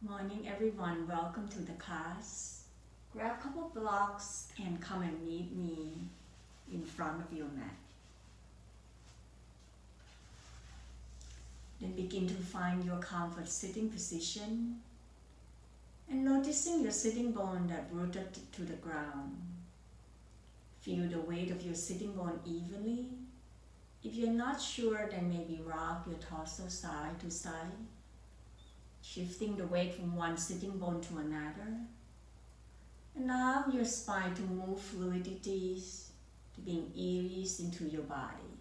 Morning everyone, welcome to the class. Grab a couple blocks and come and meet me in front of your mat. Then begin to find your comfort sitting position and noticing your sitting bone that rooted to the ground. Feel the weight of your sitting bone evenly. If you're not sure, then maybe rock your torso side to side, shifting the weight from one sitting bone to another. Allow your spine to move fluidities, to being ease into your body.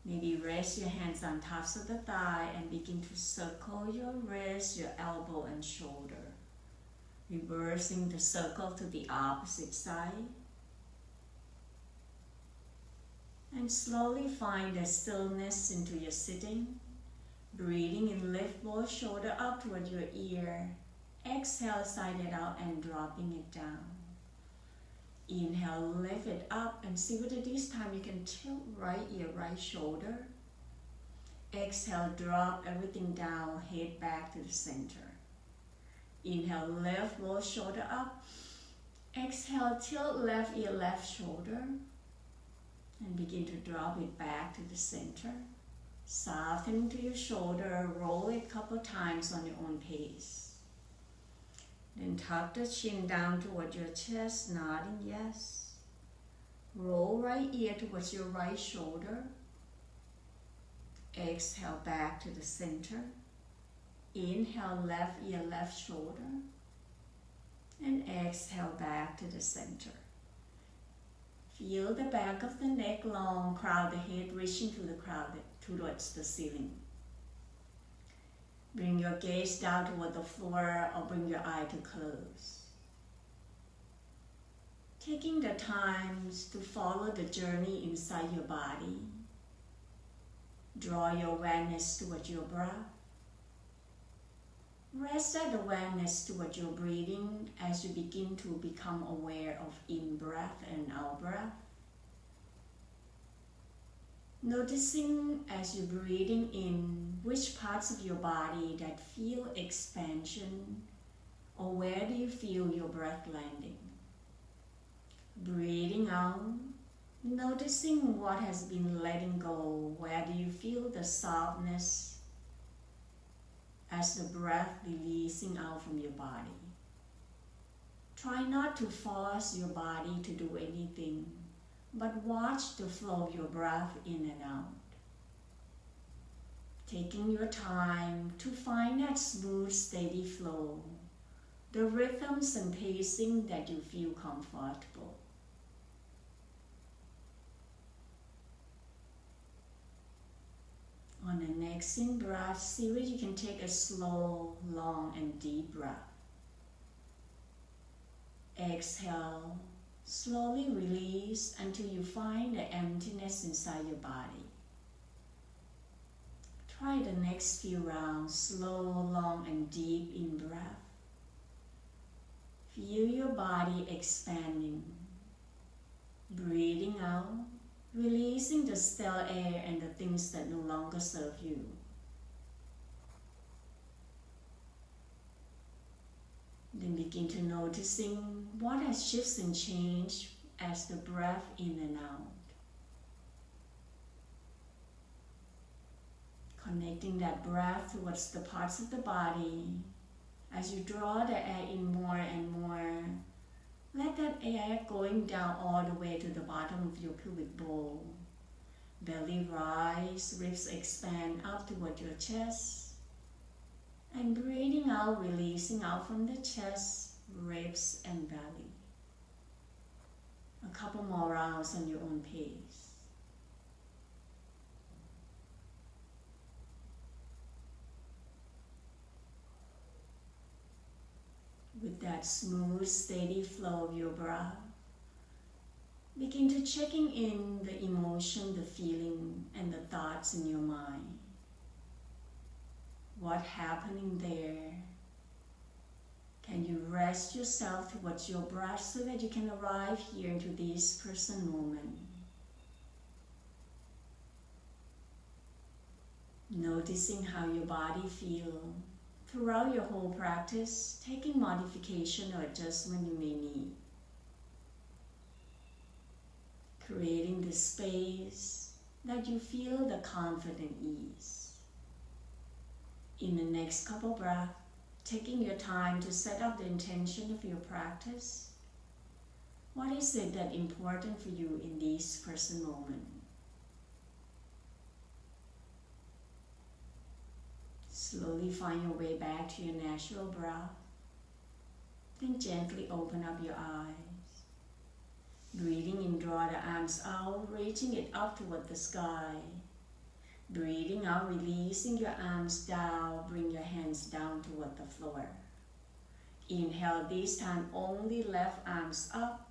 Maybe rest your hands on tops of the thigh and begin to circle your wrist, your elbow and shoulder. Reversing the circle to the opposite side. And slowly find a stillness into your sitting. Breathing in, lift both shoulder up toward your ear. Exhale, side it out and dropping it down. Inhale, lift it up and see whether this time you can tilt right ear, right shoulder. Exhale, drop everything down, head back to the center. Inhale, lift both shoulder up. Exhale, tilt left ear, left shoulder. And begin to drop it back to the center. Soften into your shoulder, roll it a couple times on your own pace. Then tuck the chin down toward your chest, nodding yes. Roll right ear towards your right shoulder. Exhale back to the center. Inhale, left ear, left shoulder. And exhale back to the center. Feel the back of the neck long, crown the head reaching to the towards the ceiling. Bring your gaze down toward the floor or bring your eye to close. Taking the time to follow the journey inside your body. Draw your awareness toward your breath. Rest that awareness toward your breathing as you begin to become aware of in-breath and out-breath. Noticing as you're breathing in which parts of your body that feel expansion or where do you feel your breath landing. Breathing out, noticing what has been letting go, where do you feel the softness as the breath releasing out from your body. Try not to force your body to do anything, but watch the flow of your breath in and out. Taking your time to find that smooth, steady flow, the rhythms and pacing that you feel comfortable. On the next in-breath, see where you can take a slow, long, and deep breath. Exhale, slowly release until you find the emptiness inside your body. Try the next few rounds, slow, long, and deep in-breath. Feel your body expanding. Breathing out. Releasing the stale air and the things that no longer serve you. Then begin to noticing what has shifted and changed as the breath in and out. Connecting that breath towards the parts of the body. As you draw the air in more and more, let that air going down all the way to the bottom of your pelvic bowl. Belly rise, ribs expand up toward your chest. And breathing out, releasing out from the chest, ribs and belly. A couple more rounds on your own pace. With that smooth, steady flow of your breath, begin to checking in the emotion, the feeling, and the thoughts in your mind. What's happening there? Can you rest yourself towards your breath so that you can arrive here into this present moment? Noticing how your body feels. throughout your whole practice, taking modification or adjustment you may need. Creating the space that you feel the comfort and ease. In the next couple breaths, taking your time to set up the intention of your practice. What is it that's important for you in this present moment? Slowly find your way back to your natural breath. Then gently open up your eyes. Breathing in, draw the arms out, reaching it up toward the sky. Breathing out, releasing your arms down, bring your hands down toward the floor. Inhale, this time only left arms up.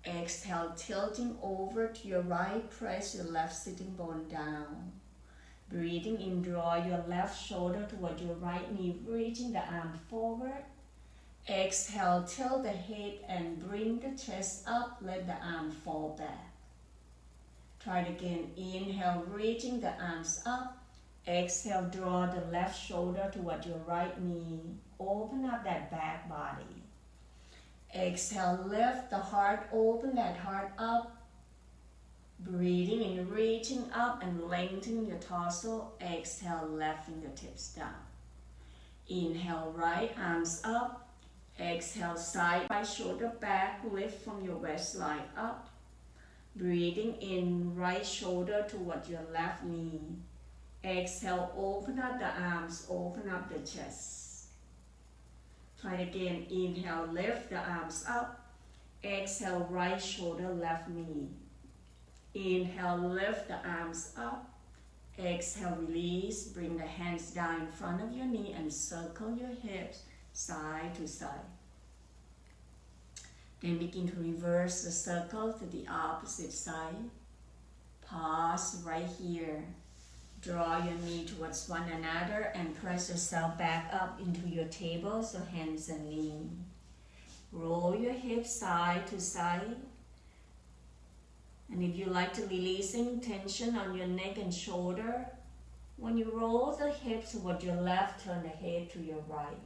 Exhale, tilting over to your right, press your left sitting bone down. Breathing in, draw your left shoulder toward your right knee, reaching the arm forward. Exhale, tilt the head and bring the chest up, let the arm fall back. Try it again. Inhale, reaching the arms up. Exhale, draw the left shoulder toward your right knee. Open up that back body. Exhale, lift the heart, open that heart up. Breathing in, reaching up and lengthening your torso. Exhale, left fingertips down. Inhale, right arms up. Exhale, side, right shoulder back, lift from your waistline up. Breathing in, right shoulder toward your left knee. Exhale, open up the arms, open up the chest. Try it again. Inhale, lift the arms up. Exhale, right shoulder, left knee. Inhale, lift the arms up. Exhale, release. Bring the hands down in front of your knee and circle your hips side to side. Then begin to reverse the circle to the opposite side. Pause right here. Draw your knee towards one another and press yourself back up into your table, so hands and knee. Roll your hips side to side. And if you like to releasing tension on your neck and shoulder, when you roll the hips toward your left, turn the head to your right.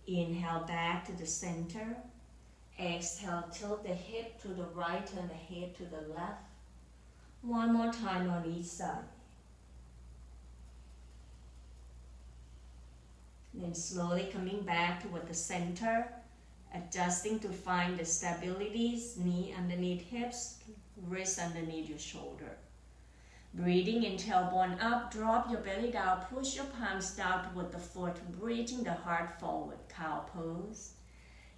Inhale back to the center. Exhale, tilt the hip to the right, turn the head to the left. One more time on each side. Then slowly coming back toward the center, adjusting to find the stabilities, knee underneath hips, wrist underneath your shoulder. Breathing in, tailbone up, drop your belly down, push your palms down toward the floor, bridging the heart forward, cow pose.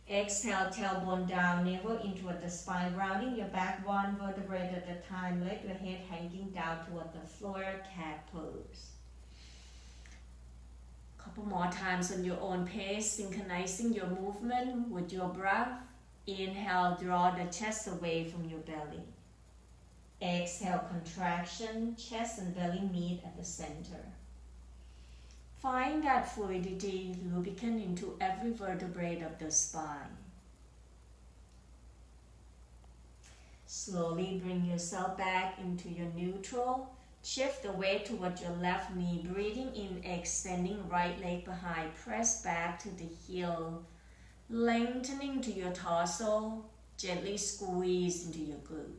Exhale, tailbone down, navel in toward the spine, rounding your back one vertebrae at a time, let your head hanging down toward the floor, cat pose. Couple more times on your own pace, synchronizing your movement with your breath. Inhale, draw the chest away from your belly. Exhale, contraction, chest and belly meet at the center. Find that fluidity, lubricant into every vertebrae of the spine. Slowly bring yourself back into your neutral. Shift the weight toward your left knee, breathing in, extending right leg behind, press back to the heel, lengthening to your torso, gently squeeze into your glute.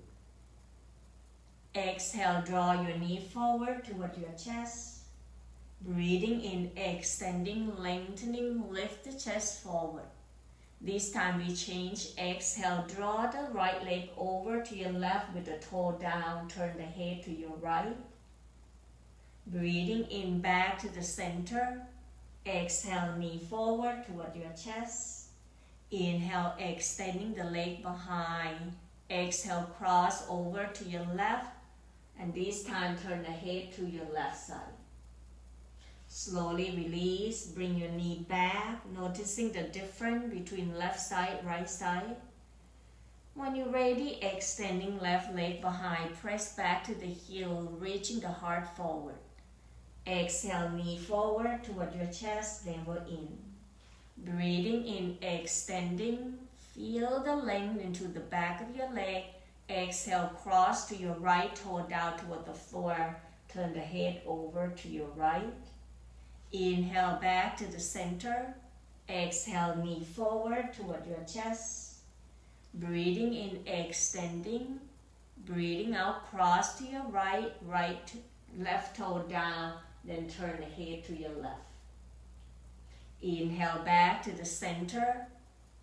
Exhale, draw your knee forward toward your chest. Breathing in, extending, lengthening, lift the chest forward. This time we change. Exhale, draw the right leg over to your left with the toe down, turn the head to your right. Breathing in, back to the center. Exhale, knee forward toward your chest. Inhale, extending the leg behind. Exhale, cross over to your left. And this time turn the head to your left side. Slowly release, bring your knee back, noticing the difference between left side, right side. When you're ready, extending left leg behind, press back to the heel, reaching the heart forward. Exhale, knee forward toward your chest, navel in. Breathing in, extending, feel the length into the back of your leg. Exhale, cross to your right toe down toward the floor, turn the head over to your right. Inhale back to the center. Exhale, knee forward toward your chest. Breathing in, extending. Breathing out, cross to your right, left toe down, then turn the head to your left. Inhale back to the center.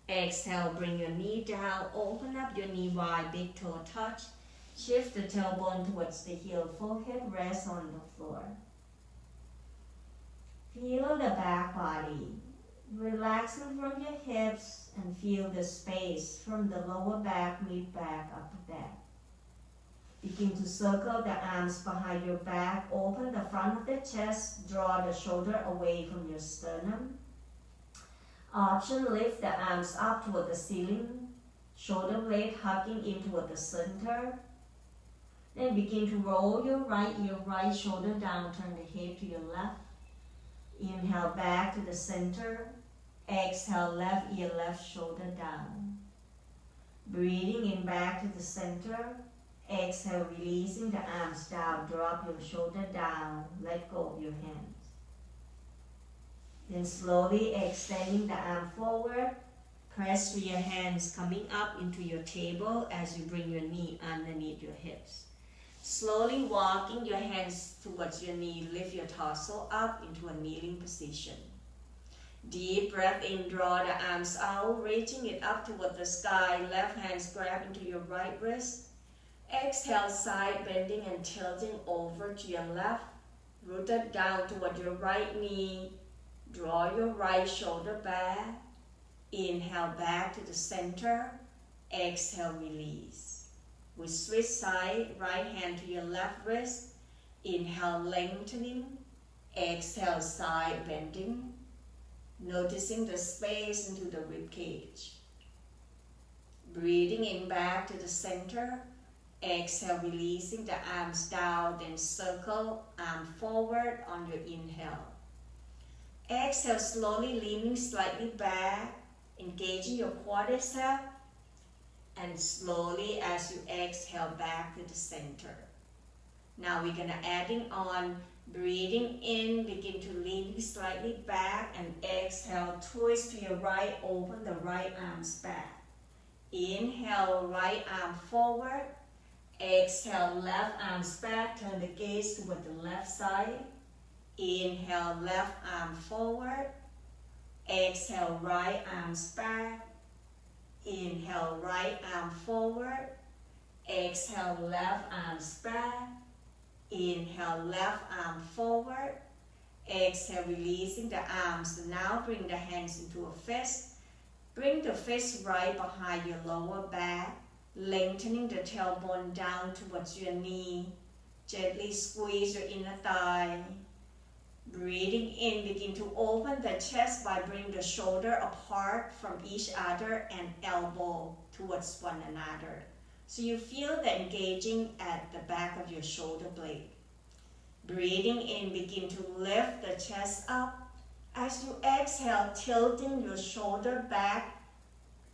Exhale, bring your knee down, open up your knee wide, big toe touch. Shift the tailbone towards the heel, forehead rest on the floor. Feel the back body, relaxing from your hips, and feel the space from the lower back, mid-back, upper back. Begin to circle the arms behind your back, open the front of the chest, draw the shoulder away from your sternum. Option, lift the arms up toward the ceiling, shoulder blade hugging in toward the center. Then begin to roll your right shoulder down, turn the head to your left. Inhale back to the center. Exhale, left ear, left shoulder down. Breathing in back to the center. Exhale, releasing the arms down, drop your shoulder down, let go of your hands. Then slowly extending the arm forward, press with your hands coming up into your table as you bring your knee underneath your hips. Slowly walking your hands towards your knee, lift your torso up into a kneeling position. Deep breath in, draw the arms out, reaching it up toward the sky. Left hand grab into your right wrist. Exhale, side bending and tilting over to your left. Rooted down toward your right knee. Draw your right shoulder back. Inhale back to the center. Exhale, release. We switch side, right hand to your left wrist. Inhale, lengthening. Exhale, side bending. Noticing the space into the rib cage. Breathing in back to the center. Exhale, releasing the arms down, then circle, arm forward on your inhale. Exhale, slowly leaning slightly back, engaging your quadricep, and slowly as you exhale back to the center. Now we're gonna adding on, breathing in, begin to lean slightly back, and exhale, twist to your right, open the right arms back. Inhale, right arm forward. Exhale, left arms back, turn the gaze toward the left side. Inhale, left arm forward. Exhale, right arms back. Inhale, right arm forward. Exhale, left arms back. Inhale, left arm forward. Exhale, releasing the arms. Now bring the hands into a fist. Bring the fist right behind your lower back, lengthening the tailbone down towards your knee. Gently squeeze your inner thigh. Breathing in, begin to open the chest by bringing the shoulder apart from each other and elbow towards one another. So you feel the engaging at the back of your shoulder blade. Breathing in, begin to lift the chest up. As you exhale, tilting your shoulder back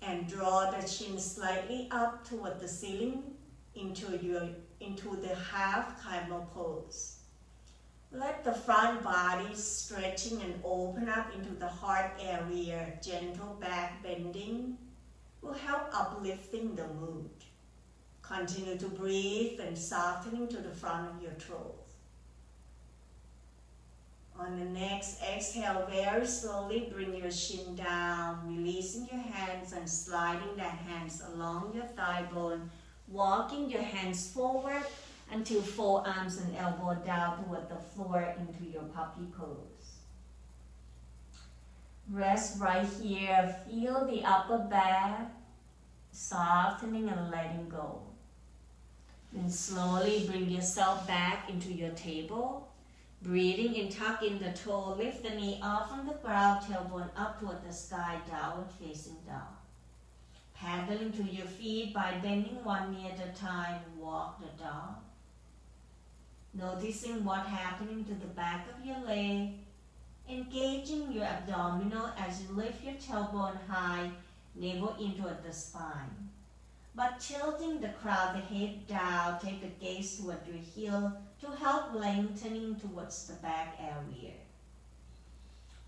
and draw the chin slightly up toward the ceiling into the half camel pose. Let the front body stretching and open up into the heart area. Gentle back bending will help uplifting the mood. Continue to breathe and softening to the front of your throat. On the next exhale, very slowly bring your chin down, releasing your hands and sliding the hands along your thigh bone, walking your hands forward until forearms and elbow down toward the floor into your puppy pose. Rest right here. Feel the upper back softening and letting go. Then slowly bring yourself back into your table. Breathing in, tuck in the toe, lift the knee off from the ground, tailbone up toward the sky, downward facing dog. Paddling to your feet by bending one knee at a time, walk the dog. Noticing what's happening to the back of your leg, engaging your abdominal as you lift your tailbone high, navel in toward the spine. But tilting the crown, the head down, take the gaze toward your heel to help lengthening towards the back area.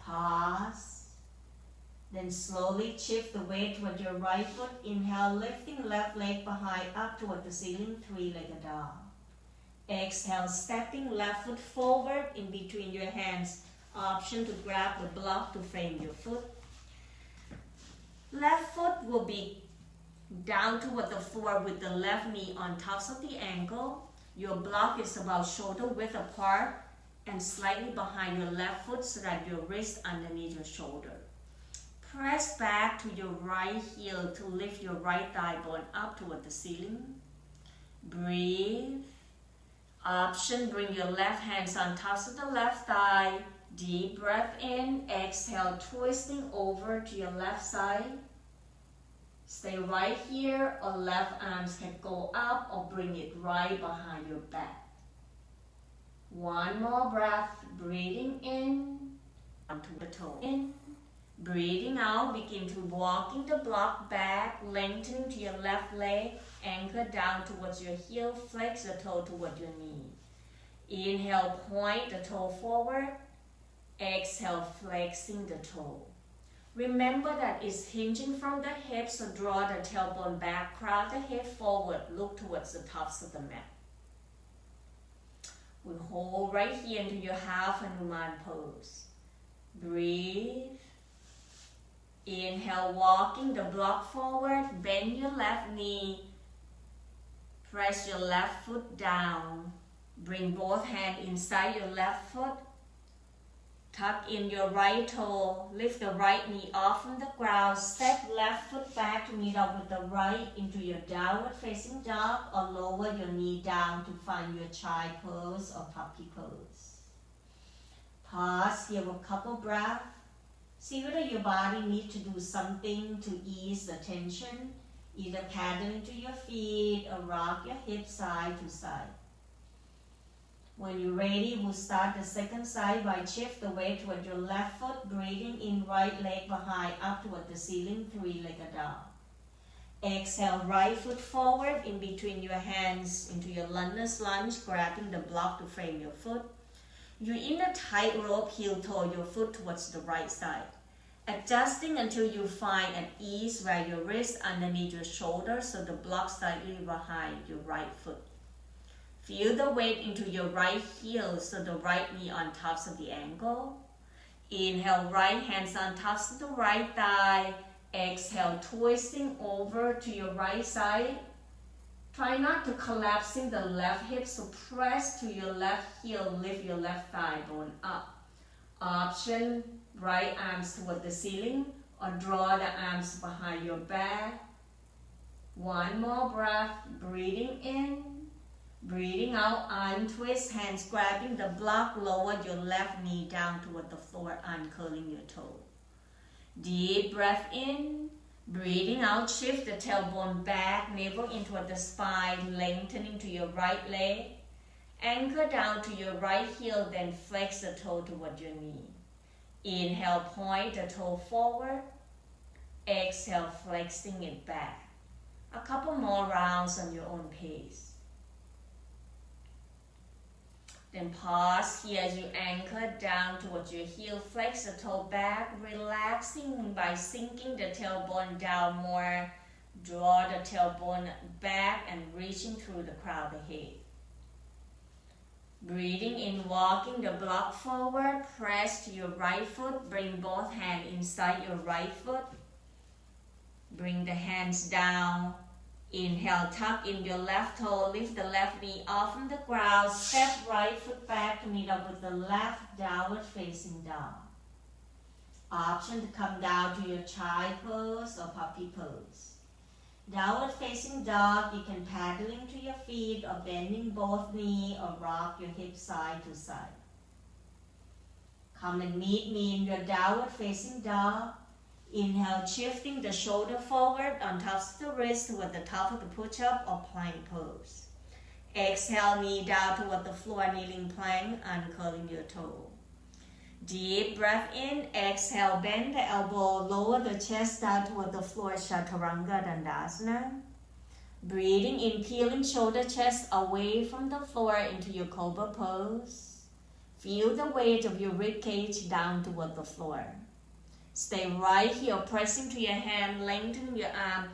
Pause. Then slowly shift the weight toward your right foot. Inhale, lifting left leg behind up toward the ceiling, three-legged dog. Exhale, stepping left foot forward in between your hands. Option to grab the block to frame your foot. Left foot will be down toward the floor with the left knee on tops of the ankle. Your block is about shoulder width apart and slightly behind your left foot so that your wrist underneath your shoulder. Press back to your right heel to lift your right thigh bone up toward the ceiling. Breathe. Option, bring your left hands on tops of the left thigh. Deep breath in. Exhale, twisting over to your left side. Stay right here, or left arms can go up or bring it right behind your back. One more breath, breathing in, onto the toe. In, breathing out, begin to walking the block back, lengthening to your left leg, anchor down towards your heel, flex the toe toward your knee. Inhale, point the toe forward. Exhale, flexing the toe. Remember that it's hinging from the hips, so draw the tailbone back, crowd the head forward, look towards the tops of the mat. We hold right here into your half Hanuman pose. Breathe. Inhale, walking the block forward, bend your left knee. Press your left foot down. Bring both hands inside your left foot. Tuck in your right toe, lift the right knee off from the ground, step left foot back to meet up with the right into your downward facing dog, or lower your knee down to find your child pose or puppy pose. Pause here a couple breaths. See whether your body needs to do something to ease the tension, either paddle into your feet or rock your hips side to side. When you're ready, we'll start the second side by shift the weight toward your left foot, breathing in right leg behind up toward the ceiling, three-legged dog. Exhale, right foot forward in between your hands into your lunge, grabbing the block to frame your foot. You're in a tightrope, heel toe your foot towards the right side. Adjusting until you find an ease where your wrist underneath your shoulder so the block slightly behind your right foot. Feel the weight into your right heel so the right knee on tops of the ankle. Inhale, right hands on tops of the right thigh. Exhale, twisting over to your right side. Try not to collapsing the left hip, so press to your left heel, lift your left thigh bone up. Option, right arms toward the ceiling or draw the arms behind your back. One more breath, breathing in. Breathing out, arm twist, hands grabbing the block, lower your left knee down toward the floor, uncurling your toe. Deep breath in, breathing out, shift the tailbone back, navel in toward the spine, lengthening to your right leg. Anchor down to your right heel, then flex the toe toward your knee. Inhale, point the toe forward. Exhale, flexing it back. A couple more rounds on your own pace. Then pause here as you anchor down towards your heel, flex the toe back, relaxing by sinking the tailbone down more. Draw the tailbone back and reaching through the crown of the head. Breathing in, walking the block forward, press to your right foot, bring both hands inside your right foot. Bring the hands down. Inhale, tuck in your left toe, lift the left knee off from the ground, step right foot back to meet up with the left downward facing dog. Option to come down to your child pose or puppy pose. Downward facing dog, you can paddle into your feet or bending both knees or rock your hips side to side. Come and meet me in your downward facing dog. Inhale, shifting the shoulder forward on top of the wrist toward the top of the push-up or plank pose. Exhale, knee down toward the floor, kneeling plank, uncurling your toe. Deep breath in, exhale, bend the elbow, lower the chest down toward the floor, Chaturanga Dandasana. Breathing in, peeling shoulder, chest away from the floor into your Cobra pose. Feel the weight of your ribcage down toward the floor. Stay right here, pressing to your hand, lengthen your arm,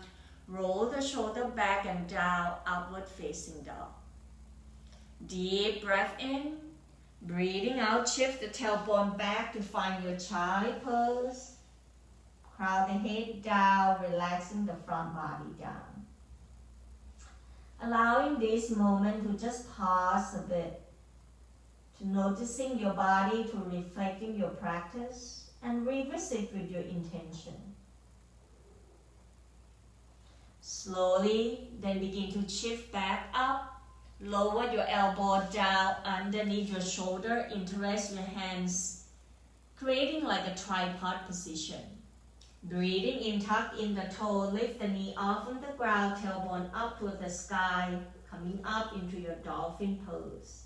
roll the shoulder back and down, upward facing dog. Deep breath in, breathing out, shift the tailbone back to find your child pose. Crown the head down, relaxing the front body down. Allowing this moment to just pause a bit, to noticing your body, to reflecting your practice, and revisit with your intention. Slowly, then begin to shift back up. Lower your elbow down underneath your shoulder. Interlace your hands, creating like a tripod position. Breathing in, tuck in the toe, lift the knee off from the ground, tailbone up toward the sky, coming up into your dolphin pose.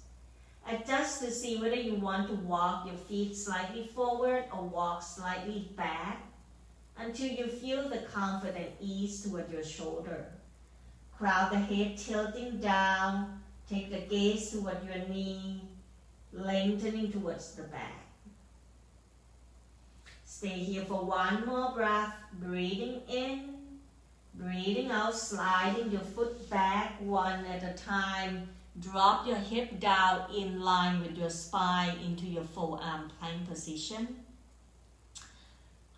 Adjust to see whether you want to walk your feet slightly forward or walk slightly back until you feel the comfort and ease toward your shoulder. Crown the head tilting down, take the gaze toward your knee, lengthening towards the back. Stay here for one more breath, breathing in, breathing out, sliding your foot back one at a time. Drop your hip down in line with your spine into your forearm plank position.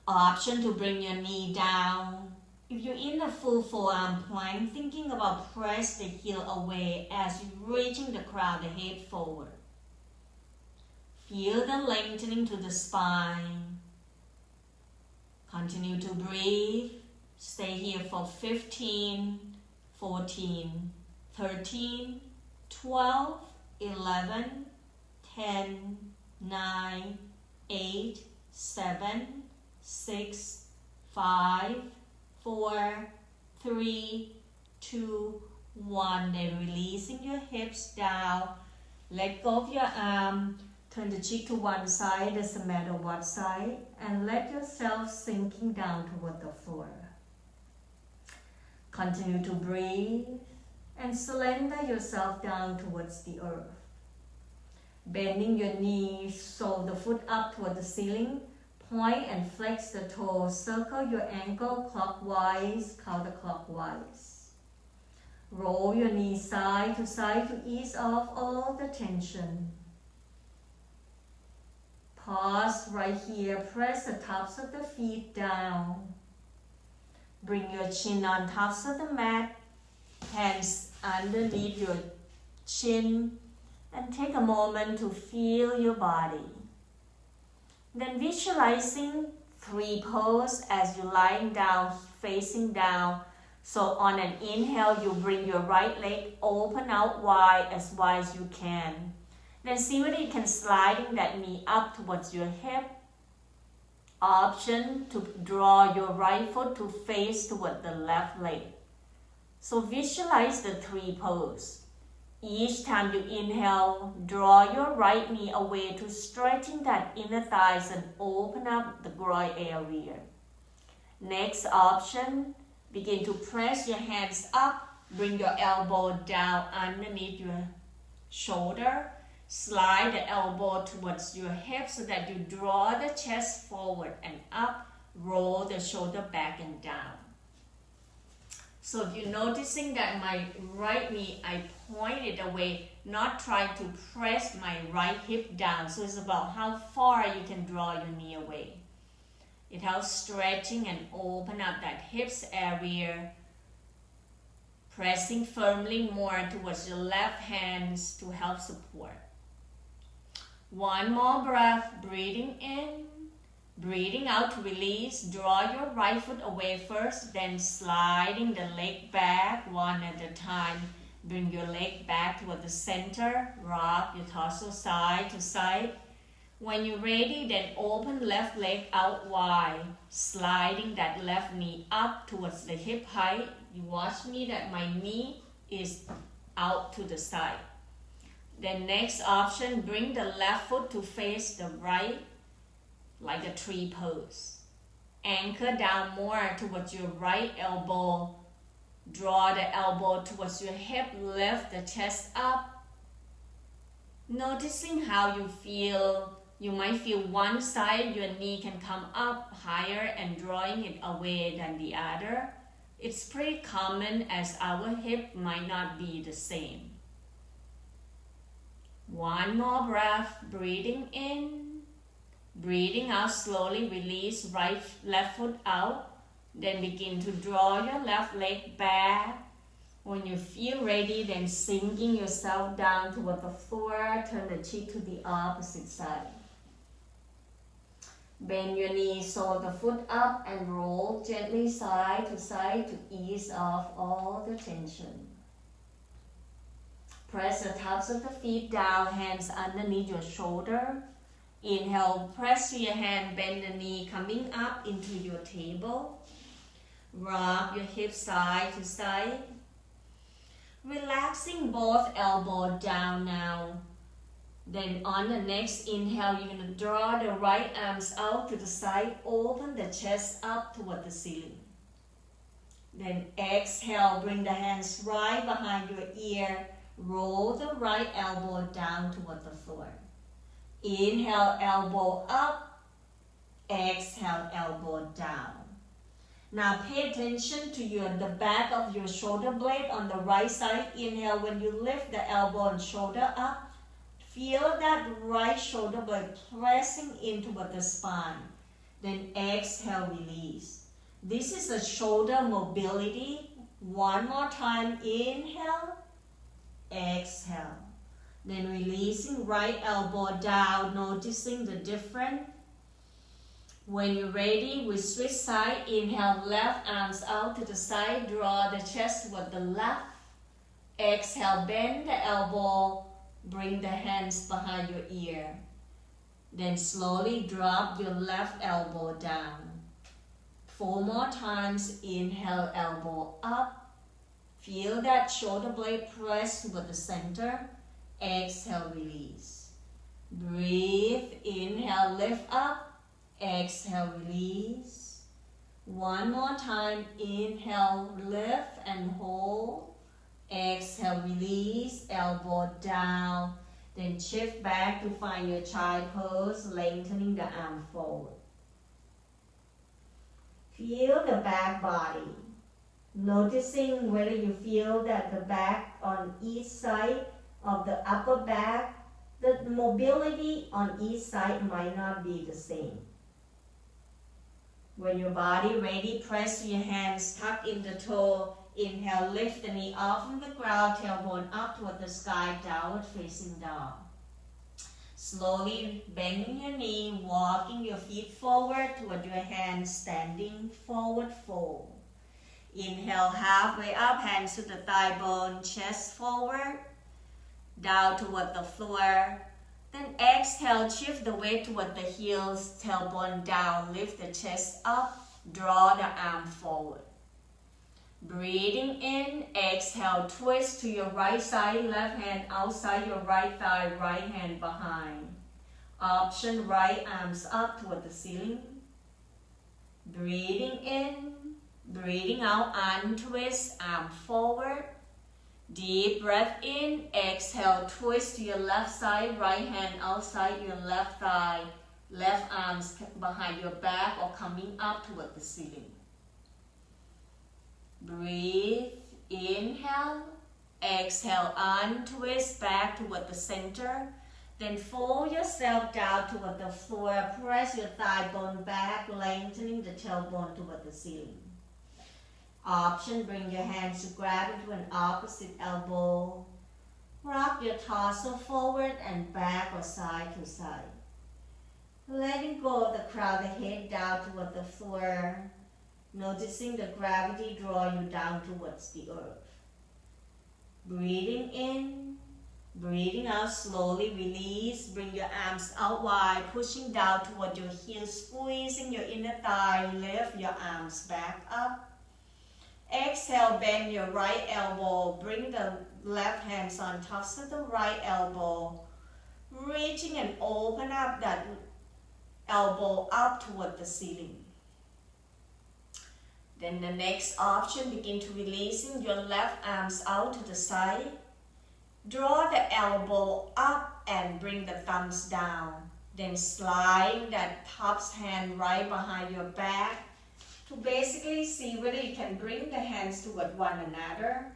Option to bring your knee down. If you're in a full forearm plank, thinking about press the heel away as you're reaching the crown, the head forward. Feel the lengthening to the spine. Continue to breathe. Stay here for 15, 14, 13, 12, 11, 10, 9, 8, 7, 6, 5, 4, 3, 2, 1. Then releasing your hips down. Let go of your arm. Turn the cheek to one side, doesn't matter what side, and let yourself sinking down toward the floor. Continue to breathe and surrender yourself down towards the earth. Bending your knees, sole the foot up toward the ceiling, point and flex the toes, circle your ankle clockwise, counterclockwise. Roll your knees side to ease off all the tension. Pause right here, press the tops of the feet down. Bring your chin on tops of the mat, hands underneath your chin, and take a moment to feel your body. Then visualizing 3 poses as you're lying down, facing down. So on an inhale, you bring your right leg open out wide as you can. Then see whether you can sliding that knee up towards your hip. Option to draw your right foot to face toward the left leg. So visualize the 3 poses. Each time you inhale, draw your right knee away to stretching that inner thighs and open up the groin area. Next option, begin to press your hands up, bring your elbow down underneath your shoulder. Slide the elbow towards your hip so that you draw the chest forward and up, roll the shoulder back and down. So if you're noticing that my right knee, I point it away, not trying to press my right hip down. So it's about how far you can draw your knee away. It helps stretching and open up that hips area. Pressing firmly more towards your left hands to help support. One more breath, breathing in, breathing out to release. Draw your right foot away first, then sliding the leg back one at a time. Bring your leg back toward the center, rock your torso side to side. When you're ready, then open left leg out wide, sliding that left knee up towards the hip height. You watch me that my knee is out to the side. Then next option, bring the left foot to face the right, like a tree pose. Anchor down more towards your right elbow. Draw the elbow towards your hip, lift the chest up. Noticing how you feel. You might feel one side, your knee can come up higher and drawing it away than the other. It's pretty common as our hip might not be the same. One more breath, breathing in, breathing out, slowly release left foot out. Then begin to draw your left leg back. When you feel ready, then sinking yourself down toward the floor, turn the cheek to the opposite side. Bend your knees, sole the foot up and roll gently side to ease off all the tension. Press the tops of the feet down, hands underneath your shoulder. Inhale, press your hand, bend the knee coming up into your table. Rock your hips side to side. Relaxing both elbows down now. Then on the next inhale, you're going to draw the right arms out to the side, open the chest up toward the ceiling. Then exhale, bring the hands right behind your ear, roll the right elbow down toward the floor. Inhale, elbow up, exhale, elbow down. Now pay attention to the back of your shoulder blade on the right side. Inhale, when you lift the elbow and shoulder up, feel that right shoulder blade pressing into the spine. Then exhale, release. This is a shoulder mobility. One more time, inhale, exhale. Then releasing right elbow down, noticing the difference. When you're ready, we switch side. Inhale, left arms out to the side, draw the chest toward the left. Exhale, bend the elbow. Bring the hands behind your ear. Then slowly drop your left elbow down. 4 more times. Inhale, elbow up. Feel that shoulder blade press toward the center. Exhale, release. Breathe. Inhale, lift up. Exhale, release. 1 more time. Inhale, lift and hold. Exhale, release, elbow down. Then shift back to find your child pose, lengthening the arm forward. Feel the back body. Noticing whether you feel that the back on each side of the upper back, the mobility on each side might not be the same. When your body ready, press your hands, tuck in the toe. Inhale, lift the knee off from the ground, tailbone up toward the sky, downward facing dog. Slowly bending your knee, walking your feet forward toward your hands, standing forward fold. Inhale, halfway up, hands to the thigh bone, chest forward, down toward the floor. Then exhale, shift the weight toward the heels, tailbone down, lift the chest up, draw the arm forward. Breathing in, exhale, twist to your right side, left hand outside your right thigh, right hand behind. Option, right arms up toward the ceiling. Breathing in, breathing out, untwist, arm forward. Deep breath in, exhale, twist to your left side, right hand outside your left thigh, left arms behind your back or coming up toward the ceiling. Breathe, inhale, exhale, untwist back toward the center. Then fold yourself down toward the floor. Press your thigh bone back, lengthening the tailbone toward the ceiling. Option, bring your hands to grab into an opposite elbow. Rock your torso forward and back or side to side. Letting go of the crown, the head down toward the floor. Noticing the gravity draw you down towards the earth. Breathing in, breathing out, slowly release. Bring your arms out wide, pushing down toward your heels, squeezing your inner thigh. Lift your arms back up. Exhale, bend your right elbow. Bring the left hands on top of the right elbow. Reaching and open up that elbow up toward the ceiling. Then the next option, begin to releasing your left arms out to the side. Draw the elbow up and bring the thumbs down. Then slide that top hand right behind your back to basically see whether you can bring the hands toward one another.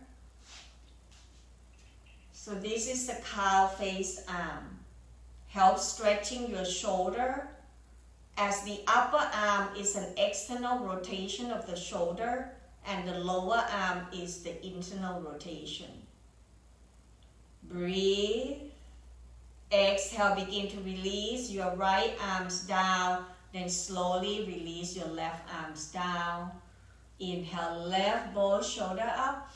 So this is the cow face arm. Help stretching your shoulder, as the upper arm is an external rotation of the shoulder and the lower arm is the internal rotation. Breathe. Exhale, begin to release your right arms down, then slowly release your left arms down. Inhale, left both shoulder up.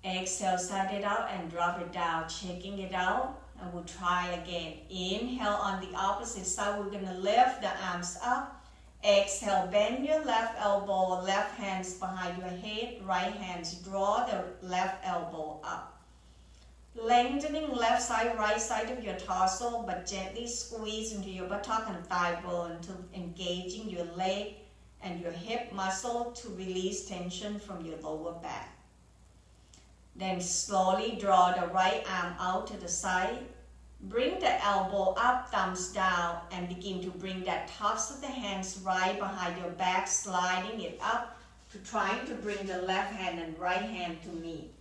Exhale, side it out and drop it down, checking it out. And we'll try again. Inhale, on the opposite side, we're going to lift the arms up. Exhale, bend your left elbow, left hands behind your head, right hands, draw the left elbow up. Lengthening left side, right side of your torso, but gently squeeze into your buttock and thigh bone to engaging your leg and your hip muscle to release tension from your lower back. Then slowly draw the right arm out to the side. Bring the elbow up, thumbs down, and begin to bring that tops of the hands right behind your back, sliding it up to trying to bring the left hand and right hand to meet.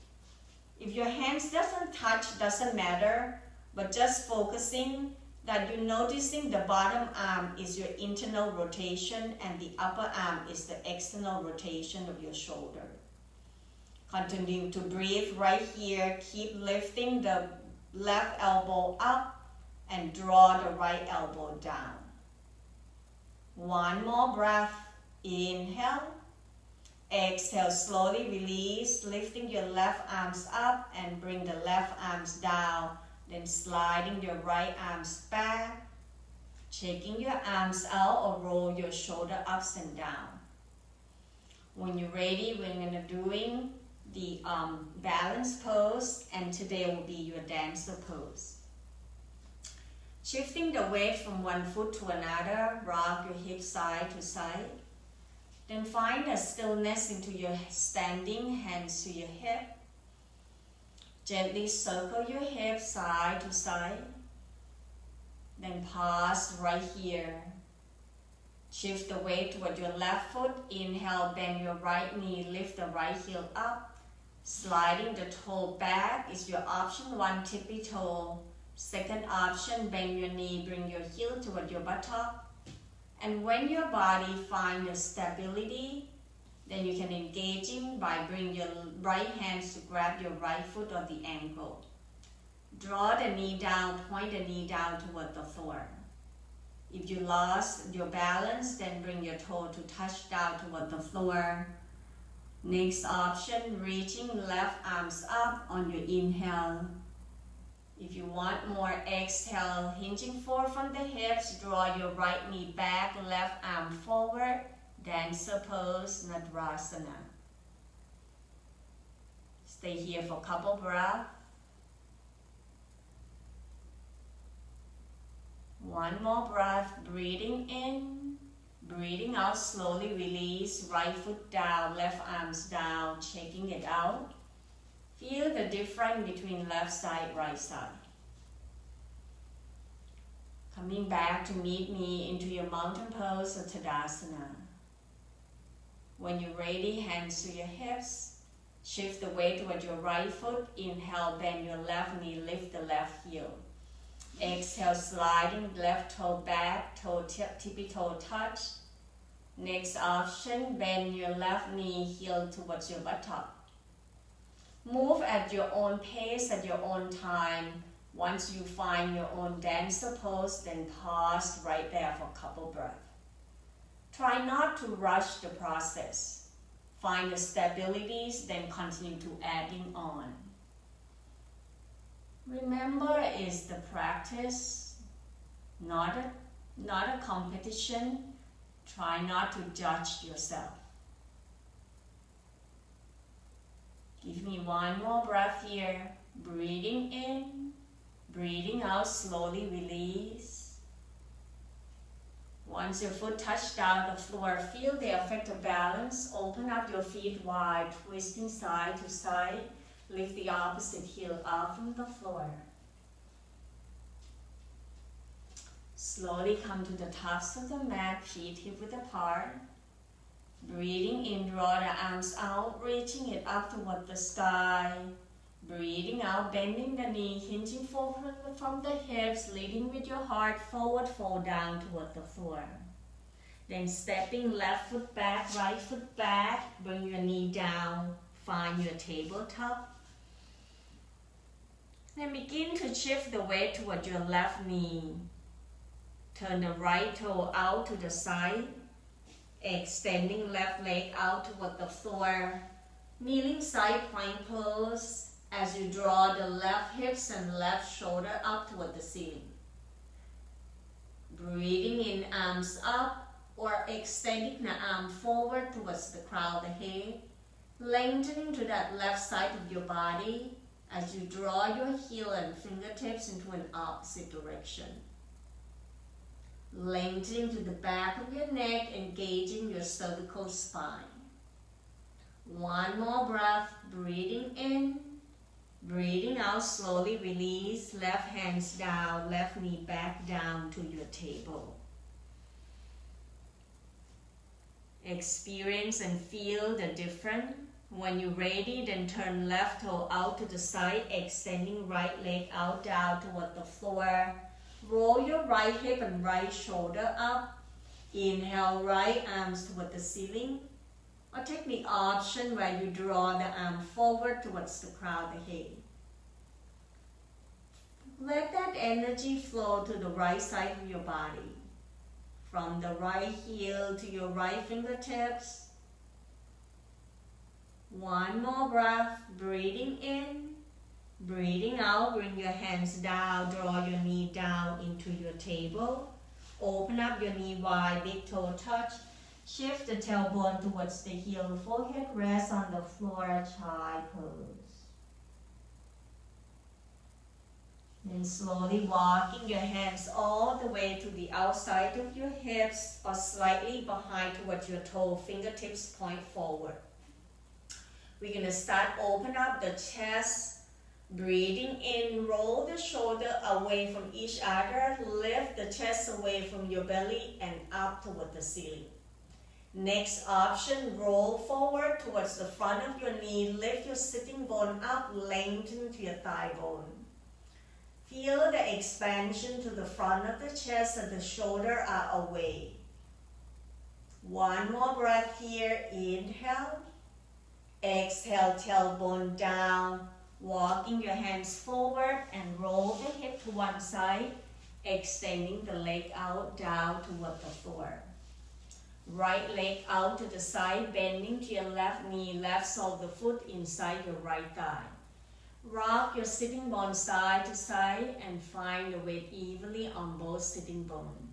If your hands doesn't touch, doesn't matter, but just focusing that you're noticing the bottom arm is your internal rotation and the upper arm is the external rotation of your shoulder. Continue to breathe right here. Keep lifting the left elbow up and draw the right elbow down. One more breath. Inhale. Exhale, slowly release, lifting your left arms up and bring the left arms down. Then sliding your right arms back. Checking your arms out or roll your shoulder ups and down. When you're ready, we're going to doing the balance pose, and today will be your dancer pose. Shifting the weight from one foot to another, rock your hips side to side. Then find a stillness into your standing, hands to your hip. Gently circle your hips side to side. Then pause right here. Shift the weight toward your left foot. Inhale, bend your right knee, lift the right heel up. Sliding the toe back is your option. One tippy toe. Second option, bend your knee, bring your heel toward your buttock. And when your body finds a stability, then you can engage in by bringing your right hands to grab your right foot on the ankle. Draw the knee down, point the knee down toward the floor. If you lost your balance, then bring your toe to touch down toward the floor. Next option, reaching left arms up on your inhale. If you want more, exhale, hinging forward from the hips, draw your right knee back, left arm forward, dancer pose, Nadrasana. Stay here for a couple breaths. One more breath, breathing in, breathing out, slowly release, right foot down, left arms down, checking it out. Feel the difference between left side, right side. Coming back to meet me into your mountain pose or Tadasana. When you're ready, hands to your hips. Shift the weight toward your right foot. Inhale, bend your left knee, lift the left heel. Exhale, sliding left toe back, toe tippy toe touch. Next option, bend your left knee, heel towards your buttock. Move at your own pace, at your own time. Once you find your own dancer pose, then pause right there for a couple breaths. Try not to rush the process. Find the stabilities, then continue to adding on. Remember, it's the practice, not a competition. Try not to judge yourself. Give me one more breath here. Breathing in, breathing out, slowly release. Once your foot touches down the floor, feel the effect of balance. Open up your feet wide, twisting side to side. Lift the opposite heel up from the floor. Slowly come to the tops of the mat, feet hip-width apart. Breathing in, draw the arms out, reaching it up toward the sky. Breathing out, bending the knee, hinging forward from the hips, leading with your heart forward, fall down toward the floor. Then stepping left foot back, right foot back, bring your knee down, find your tabletop. Then begin to shift the weight toward your left knee. Turn the right toe out to the side, extending left leg out toward the floor. Kneeling side plank pose as you draw the left hips and left shoulder up toward the ceiling. Breathing in, arms up, or extending the arm forward towards the crown of the head, lengthening to that left side of your body as you draw your heel and fingertips into an opposite direction. Lengthening to the back of your neck, engaging your cervical spine. One more breath, breathing in, breathing out, slowly release, left hands down, left knee back down to your table. Experience and feel the difference. When you're ready, then turn left toe out to the side, extending right leg out down toward the floor. Roll your right hip and right shoulder up. Inhale, right arms toward the ceiling. Or take the option where you draw the arm forward towards the crown of the head. Let that energy flow to the right side of your body. From the right heel to your right fingertips. One more breath, breathing in. Breathing out, bring your hands down, draw your knee down into your table. Open up your knee wide, big toe touch. Shift the tailbone towards the heel, forehead rest on the floor, child pose. Then slowly walking your hands all the way to the outside of your hips or slightly behind towards your toe, fingertips point forward. We're going to start open up the chest. Breathing in, roll the shoulder away from each other, lift the chest away from your belly and up toward the ceiling. Next option, roll forward towards the front of your knee, lift your sitting bone up, lengthen to your thigh bone. Feel the expansion to the front of the chest and the shoulder are away. One more breath here, inhale. Exhale, tailbone down. Walking your hands forward and roll the hip to one side, extending the leg out down toward the floor. Right leg out to the side, bending to your left knee, left sole of the foot inside your right thigh. Rock your sitting bone side to side and find the weight evenly on both sitting bones.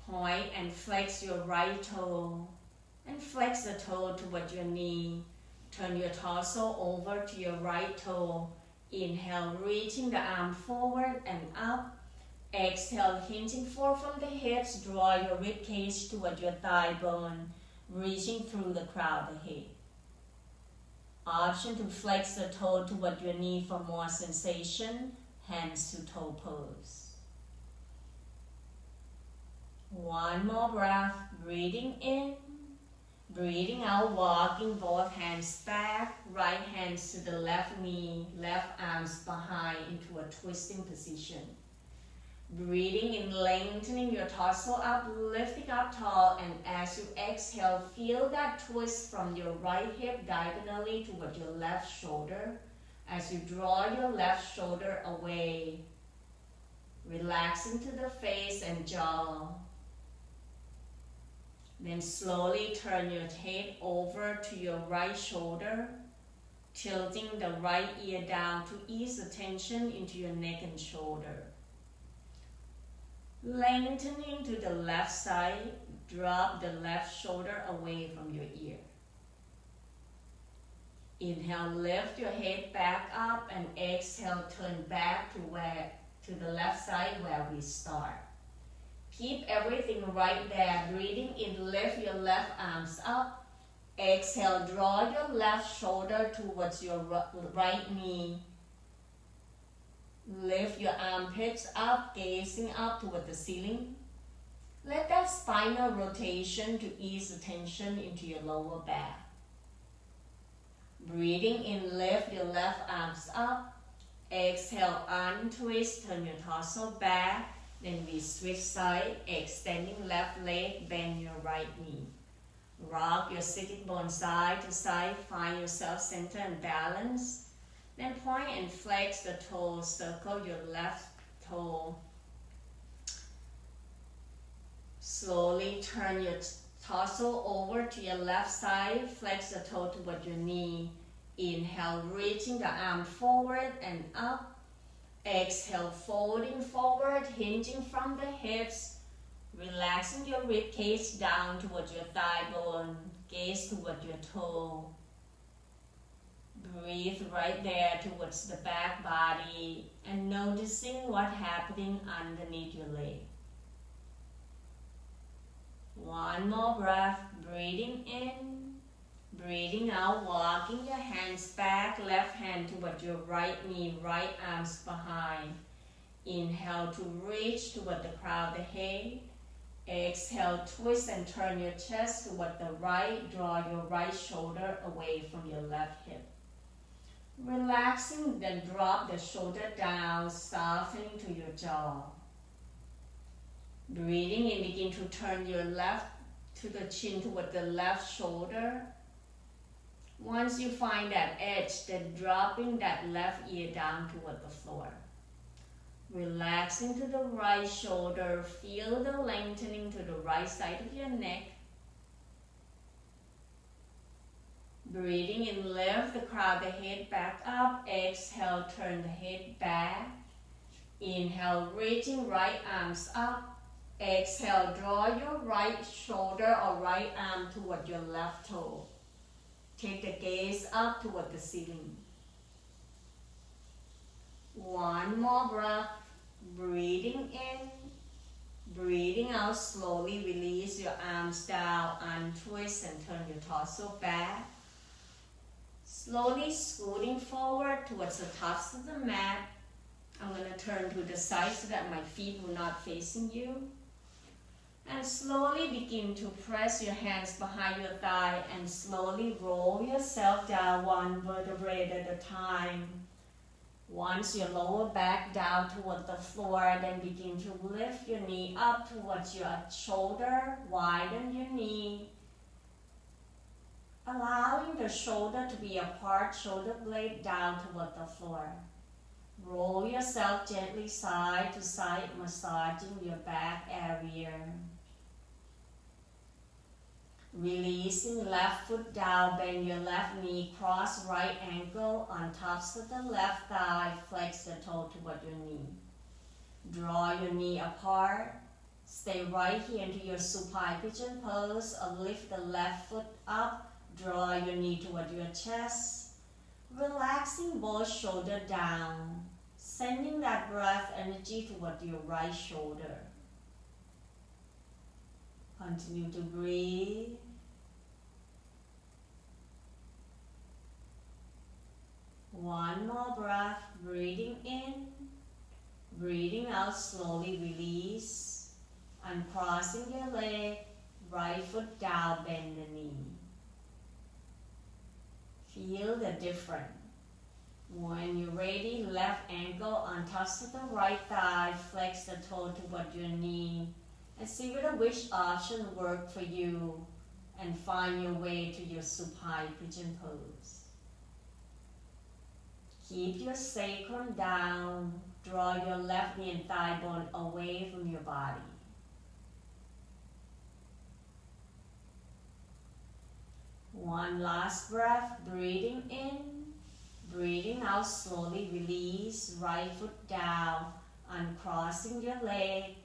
Point and flex your right toe and flex the toe toward your knee. Turn your torso over to your right toe. Inhale, reaching the arm forward and up. Exhale, hinging forward from the hips. Draw your rib cage toward your thigh bone, reaching through the crown of the head. Option to flex the toe toward your knee for more sensation. Hands to toe pose. One more breath, breathing in. Breathing out, walking both hands back, right hands to the left knee, left arms behind into a twisting position. Breathing in, lengthening your torso up, lifting up tall, and as you exhale, feel that twist from your right hip diagonally toward your left shoulder. As you draw your left shoulder away, relaxing to the face and jaw. Then slowly turn your head over to your right shoulder, tilting the right ear down to ease the tension into your neck and shoulder. Lengthening to the left side, drop the left shoulder away from your ear. Inhale, lift your head back up, and exhale, turn back to the left side where we start. Keep everything right there. Breathing in, lift your left arms up. Exhale, draw your left shoulder towards your right knee. Lift your armpits up, gazing up toward the ceiling. Let that spinal rotation to ease the tension into your lower back. Breathing in, lift your left arms up. Exhale, untwist, turn your torso back. Then we switch side, extending left leg, bend your right knee. Rock your sitting bone side to side, find yourself center and balance. Then point and flex the toes, circle your left toe. Slowly turn your torso over to your left side, flex the toe toward your knee. Inhale, reaching the arm forward and up. Exhale, folding forward, hinging from the hips. Relaxing your rib cage down towards your thigh bone, gaze toward your toe. Breathe right there towards the back body and noticing what's happening underneath your leg. One more breath, breathing in, breathing out, walking your hands back, left hand toward your right knee, right arms behind. Inhale to reach toward the crown of the head. Exhale, twist and turn your chest toward the right, draw your right shoulder away from your left hip. Relaxing, then drop the shoulder down, softening to your jaw. Breathing in, begin to turn your left to the chin toward the left shoulder. Once you find that edge, then dropping that left ear down toward the floor. Relaxing to the right shoulder, feel the lengthening to the right side of your neck. Breathing in, lift the crown of the head back up. Exhale, turn the head back. Inhale, reaching right arms up. Exhale, draw your right shoulder or right arm toward your left toe. Take the gaze up toward the ceiling. One more breath. Breathing in, breathing out, slowly release your arms down, untwist and turn your torso back. Slowly scooting forward towards the tops of the mat. I'm going to turn to the side so that my feet will not facing you. And slowly begin to press your hands behind your thigh and slowly roll yourself down one vertebrae at a time. Once your lower back down toward the floor, then begin to lift your knee up towards your shoulder, widen your knee. Allowing the shoulder to be apart, shoulder blade down toward the floor. Roll yourself gently side to side, massaging your back area. Releasing left foot down, bend your left knee, cross right ankle on tops of the left thigh, flex the toe toward your knee. Draw your knee apart. Stay right here into your supine pigeon pose or lift the left foot up. Draw your knee toward your chest. Relaxing both shoulders down. Sending that breath energy toward your right shoulder. Continue to breathe. One more breath, breathing in, breathing out, slowly release. Uncrossing your leg, right foot down, bend the knee. Feel the difference. When you're ready, left ankle on tops of the right thigh, flex the toe toward your knee, and see whether which option works for you, and find your way to your supine pigeon pose. Keep your sacrum down, draw your left knee and thigh bone away from your body. One last breath, breathing in, breathing out, slowly release, right foot down, uncrossing your leg,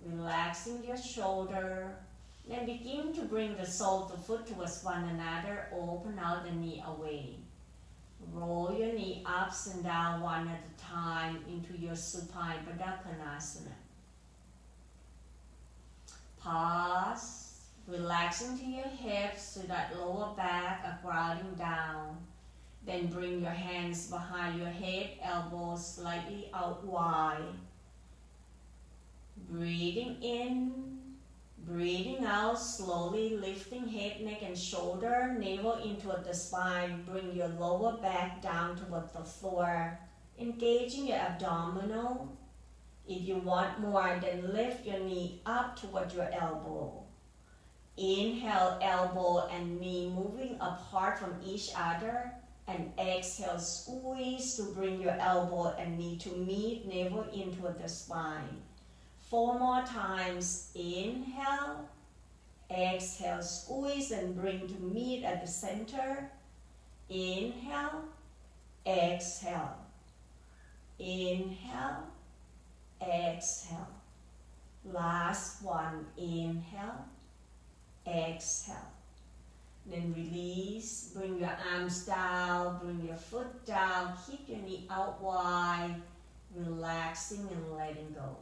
relaxing your shoulder. Then begin to bring the sole of the foot towards one another, open out the knee away. Roll your knee ups and down one at a time into your supine Baddha Konasana. Pause, relax into your hips so that lower back are grounding down. Then bring your hands behind your head, elbows slightly out wide. Breathing in, breathing out, slowly lifting head, neck and shoulder, navel in toward the spine. Bring your lower back down toward the floor, engaging your abdominal. If you want more, then lift your knee up toward your elbow. Inhale, elbow and knee moving apart from each other. And exhale, squeeze to bring your elbow and knee to meet, navel in toward the spine. 4 more times. Inhale, exhale, squeeze and bring to meet at the center. Inhale, exhale. Inhale, exhale. Last one. Inhale, exhale. Then release, bring your arms down, bring your foot down, keep your knee out wide, relaxing and letting go.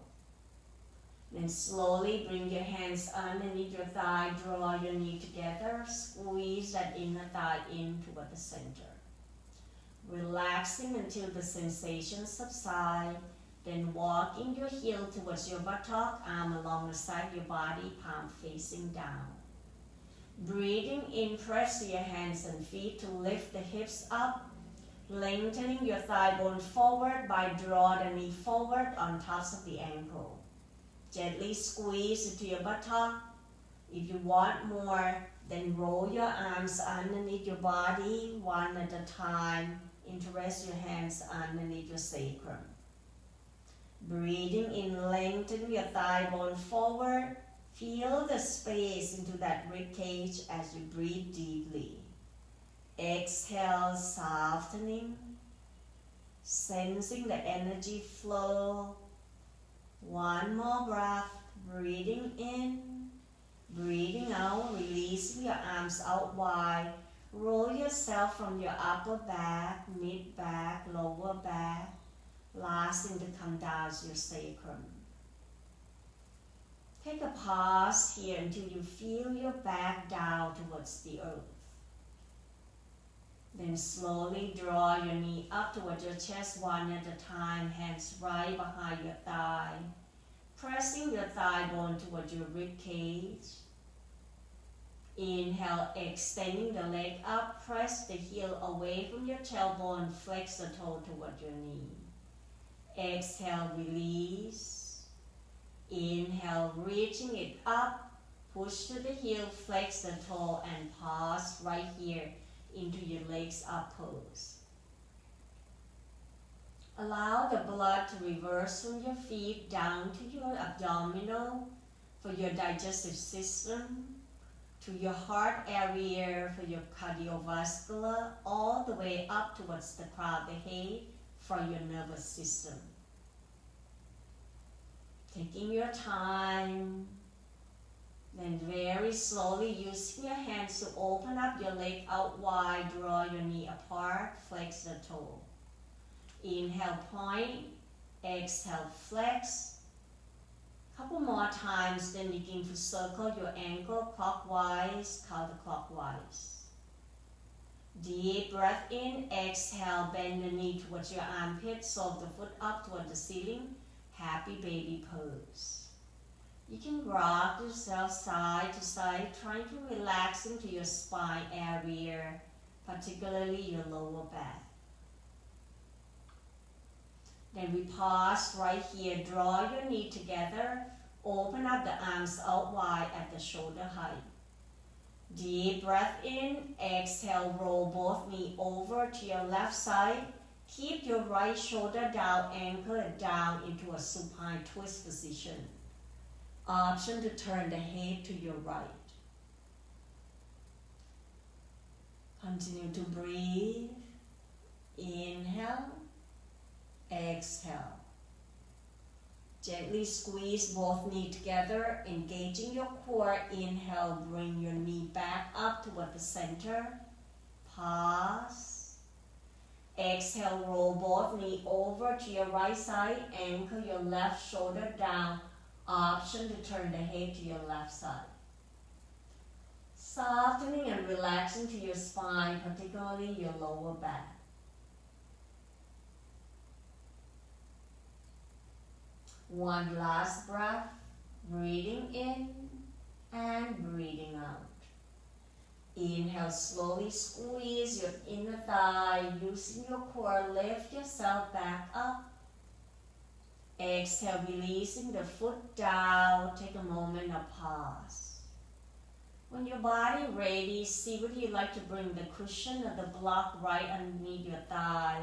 Then slowly bring your hands underneath your thigh, draw your knee together, squeeze that inner thigh in toward the center. Relaxing until the sensations subside, then walking your heel towards your buttock, arm along the side of your body, palm facing down. Breathing in, press your hands and feet to lift the hips up, lengthening your thigh bone forward by draw the knee forward on tops of the ankle. Gently squeeze into your buttock. If you want more, then roll your arms underneath your body one at a time. Interest your hands underneath your sacrum. Breathing in, lengthen your thigh bone forward. Feel the space into that rib cage as you breathe deeply. Exhale, softening, sensing the energy flow. One more breath, breathing in, breathing out, releasing your arms out wide. Roll yourself from your upper back, mid back, lower back, lasting to come down to your sacrum. Take a pause here until you feel your back down towards the earth. Then slowly draw your knee up towards your chest one at a time, hands right behind your thigh, pressing your thigh bone towards your rib cage. Inhale, extending the leg up, press the heel away from your tailbone, flex the toe toward your knee. Exhale, release. Inhale, reaching it up, push to the heel, flex the toe and pause right here into your legs up pose. Allow the blood to reverse from your feet down to your abdominal for your digestive system, to your heart area for your cardiovascular, all the way up towards the crown of the head for your nervous system. Taking your time, then very slowly using your hands to open up your leg out wide, draw your knee apart, flex the toe. Inhale, point, exhale, flex. Couple more times, then begin to circle your ankle clockwise, counterclockwise. Deep breath in, exhale, bend the knee towards your armpit, soft the foot up toward the ceiling. Happy baby pose. You can rock yourself side to side, trying to relax into your spine area, particularly your lower back. Then we pause right here, draw your knee together, open up the arms out wide at the shoulder height. Deep breath in, exhale, roll both knees over to your left side. Keep your right shoulder down, anchor it down into a supine twist position. Option to turn the head to your right. Continue to breathe. Inhale, exhale. Gently squeeze both knees together, engaging your core. Inhale, bring your knee back up toward the center. Pause. Exhale, roll both knees over to your right side, anchor your left shoulder down. Option to turn the head to your left side. Softening and relaxing to your spine, particularly your lower back. One last breath, breathing in and breathing out. Inhale, slowly squeeze your inner thigh, using your core, lift yourself back up. Exhale, releasing the foot down, take a moment of pause. When your body ready, see whether you like to bring the cushion or the block right underneath your thigh,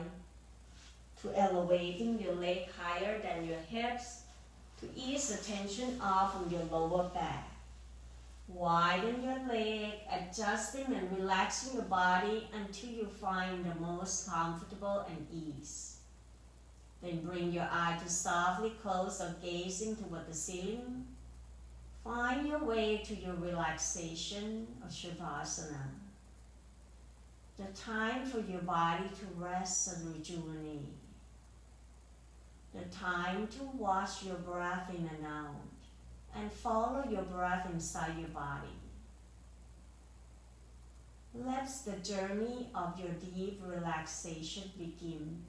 to elevating your leg higher than your hips, to ease the tension off from your lower back. Widen your leg, adjusting and relaxing your body until you find the most comfortable and ease. Then bring your eye to softly close or gazing toward the ceiling. Find your way to your relaxation or Shavasana. The time for your body to rest and rejuvenate. The time to watch your breath in and out, and follow your breath inside your body. Let the journey of your deep relaxation begin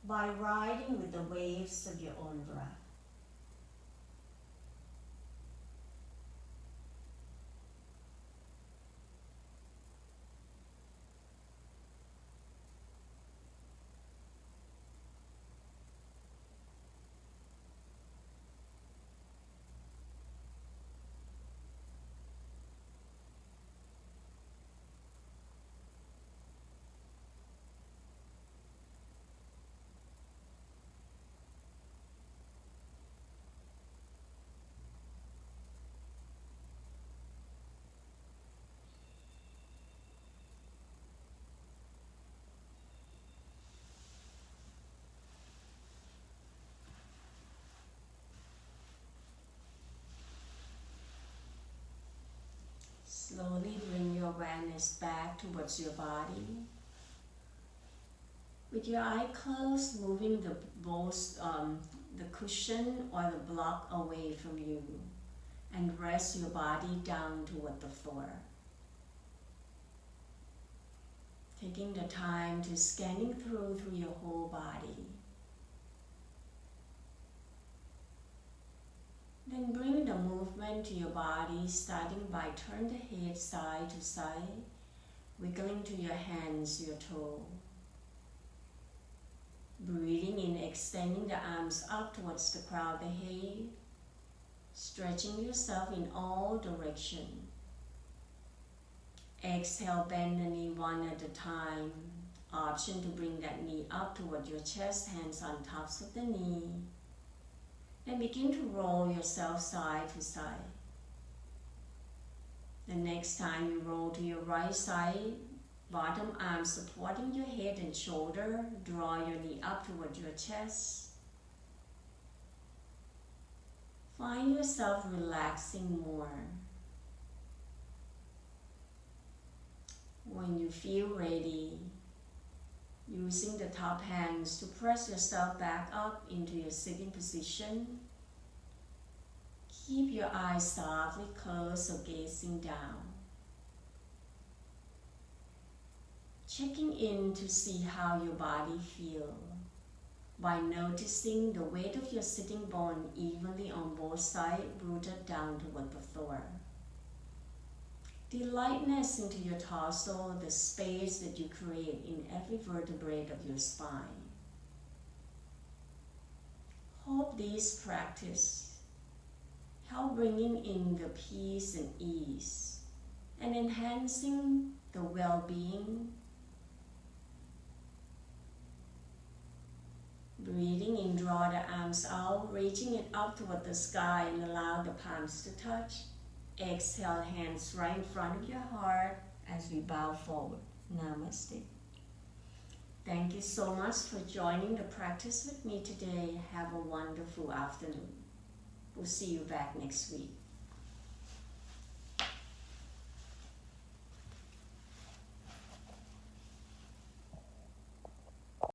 by riding with the waves of your own breath. Slowly bring your awareness back towards your body. With your eye closed, moving the cushion or the block away from you, and rest your body down toward the floor. Taking the time to scanning through your whole body. Then bring the movement to your body, starting by turn the head side to side, wiggling to your hands, your toe. Breathing in, extending the arms up towards the crown of the head, stretching yourself in all directions. Exhale, bend the knee one at a time. Option to bring that knee up toward your chest, hands on tops of the knee. Then begin to roll yourself side to side. The next time you roll to your right side, bottom arm supporting your head and shoulder, draw your knee up toward your chest. Find yourself relaxing more. When you feel ready, using the top hands to press yourself back up into your sitting position. Keep your eyes softly closed or gazing down. Checking in to see how your body feels by noticing the weight of your sitting bone evenly on both sides, rooted down toward the floor. The lightness into your torso, the space that you create in every vertebrae of your spine. Hope this practice help bringing in the peace and ease and enhancing the well-being. Breathing in, draw the arms out, reaching it up toward the sky and allow the palms to touch. Exhale, hands right in front of your heart as we bow forward. Namaste. Thank you so much for joining the practice with me today. Have a wonderful afternoon. We'll see you back next week.